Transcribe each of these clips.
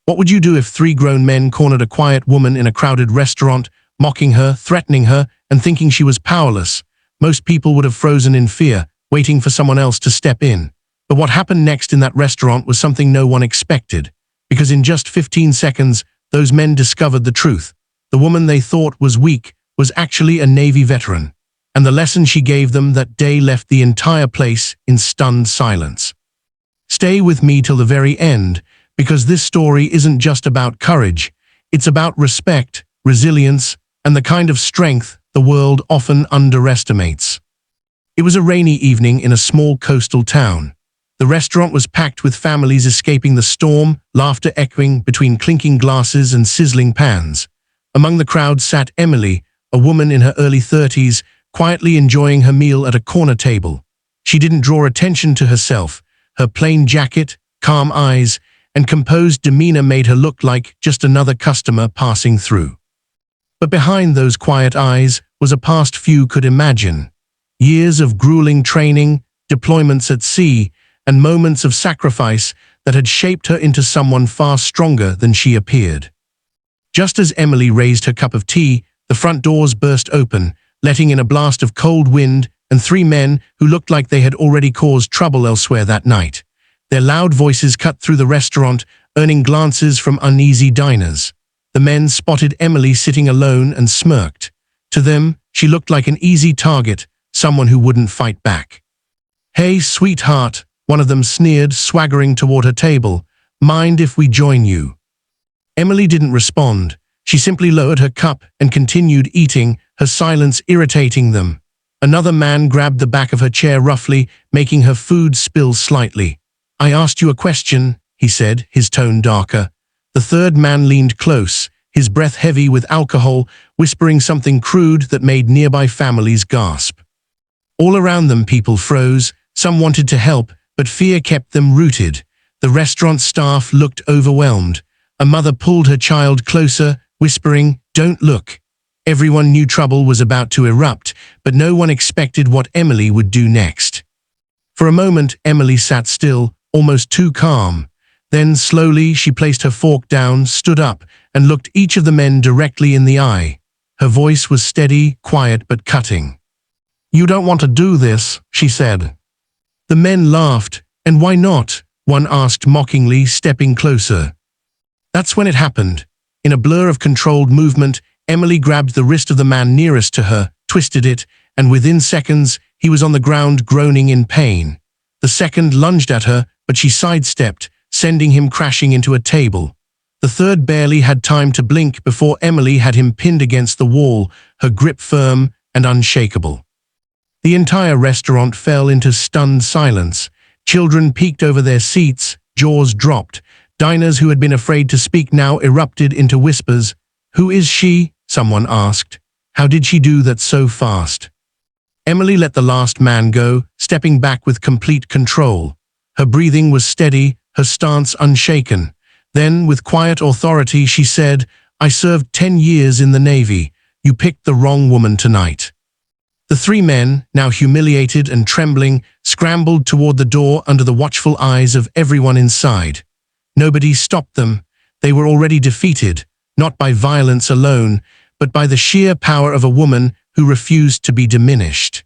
What would you do if three grown men cornered a quiet woman in a crowded restaurant, mocking her, threatening her, and thinking she was powerless? Most people would have frozen in fear, waiting for someone else to step in. But what happened next in that restaurant was something no one expected, because in just 15 seconds, those men discovered the truth. The woman they thought was weak was actually a Navy veteran, and the lesson she gave them that day left the entire place in stunned silence. Stay with me till the very end, because this story isn't just about courage, it's about respect, resilience, and the kind of strength the world often underestimates. It was a rainy evening in a small coastal town. The restaurant was packed with families escaping the storm, laughter echoing between clinking glasses and sizzling pans. Among the crowd sat Emily, a woman in her early 30s, quietly enjoying her meal at a corner table. She didn't draw attention to herself. Her plain jacket, calm eyes, and composed demeanor made her look like just another customer passing through. But behind those quiet eyes was a past few could imagine. Years of grueling training, deployments at sea, and moments of sacrifice that had shaped her into someone far stronger than she appeared. Just as Emily raised her cup of tea, the front doors burst open, letting in a blast of cold wind and three men who looked like they had already caused trouble elsewhere that night. Their loud voices cut through the restaurant, earning glances from uneasy diners. The men spotted Emily sitting alone and smirked. To them, she looked like an easy target, someone who wouldn't fight back. "Hey, sweetheart," one of them sneered, swaggering toward her table. "Mind if we join you?" Emily didn't respond. She simply lowered her cup and continued eating, her silence irritating them. Another man grabbed the back of her chair roughly, making her food spill slightly. "I asked you a question," he said, his tone darker. The third man leaned close, his breath heavy with alcohol, whispering something crude that made nearby families gasp. All around them, people froze. Some wanted to help, but fear kept them rooted. The restaurant staff looked overwhelmed. A mother pulled her child closer, whispering, "Don't look." Everyone knew trouble was about to erupt, but no one expected what Emily would do next. For a moment, Emily sat still, almost too calm. Then, slowly, she placed her fork down, stood up, and looked each of the men directly in the eye. Her voice was steady, quiet, but cutting. "You don't want to do this," she said. The men laughed. "And why not?" one asked mockingly, stepping closer. That's when it happened. In a blur of controlled movement, Emily grabbed the wrist of the man nearest to her, twisted it, and within seconds, he was on the ground groaning in pain. The second lunged at her, but she sidestepped, sending him crashing into a table. The third barely had time to blink before Emily had him pinned against the wall, her grip firm and unshakable. The entire restaurant fell into stunned silence. Children peeked over their seats, jaws dropped. Diners who had been afraid to speak now erupted into whispers. "Who is she?" someone asked. "How did she do that so fast?" Emily let the last man go, stepping back with complete control. Her breathing was steady, her stance unshaken. Then, with quiet authority, she said, "I served 10 years in the Navy. You picked the wrong woman tonight." The three men, now humiliated and trembling, scrambled toward the door under the watchful eyes of everyone inside. Nobody stopped them. They were already defeated, not by violence alone, but by the sheer power of a woman who refused to be diminished.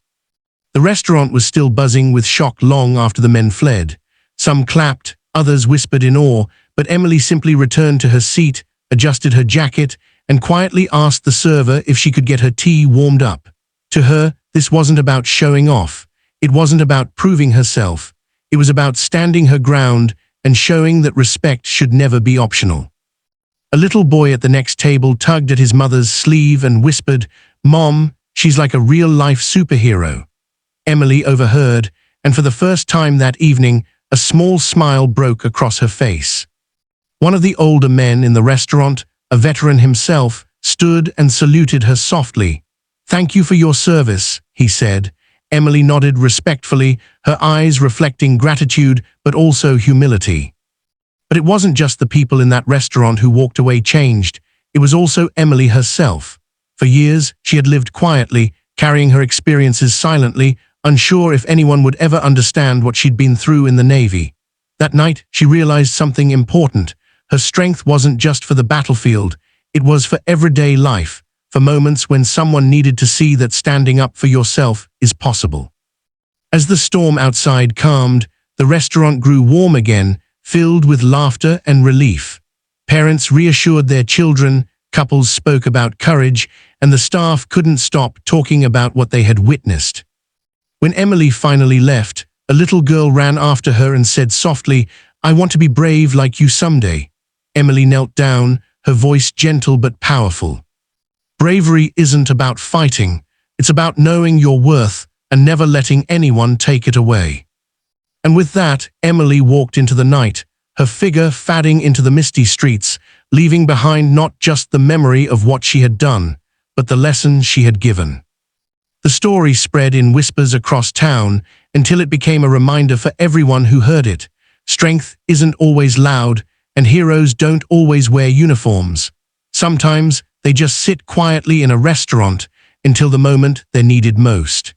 The restaurant was still buzzing with shock long after the men fled. Some clapped, others whispered in awe, but Emily simply returned to her seat, adjusted her jacket, and quietly asked the server if she could get her tea warmed up. To her, this wasn't about showing off. It wasn't about proving herself. It was about standing her ground and showing that respect should never be optional. A little boy at the next table tugged at his mother's sleeve and whispered, "Mom, she's like a real-life superhero." Emily overheard, and for the first time that evening, a small smile broke across her face. One of the older men in the restaurant, a veteran himself, stood and saluted her softly. "Thank you for your service," he said. Emily nodded respectfully, her eyes reflecting gratitude but also humility. But it wasn't just the people in that restaurant who walked away changed. It was also Emily herself. For years, she had lived quietly, carrying her experiences silently, unsure if anyone would ever understand what she'd been through in the Navy. That night, she realized something important. Her strength wasn't just for the battlefield, it was for everyday life, for moments when someone needed to see that standing up for yourself is possible. As the storm outside calmed, the restaurant grew warm again, filled with laughter and relief. Parents reassured their children, couples spoke about courage, and the staff couldn't stop talking about what they had witnessed. When Emily finally left, a little girl ran after her and said softly, "I want to be brave like you someday." Emily knelt down, her voice gentle but powerful. Bravery isn't about fighting, it's about knowing your worth and never letting anyone take it away. And with that, Emily walked into the night, her figure fading into the misty streets, leaving behind not just the memory of what she had done, but the lesson she had given. The story spread in whispers across town until it became a reminder for everyone who heard it. Strength isn't always loud, and heroes don't always wear uniforms. Sometimes they just sit quietly in a restaurant until the moment they're needed most.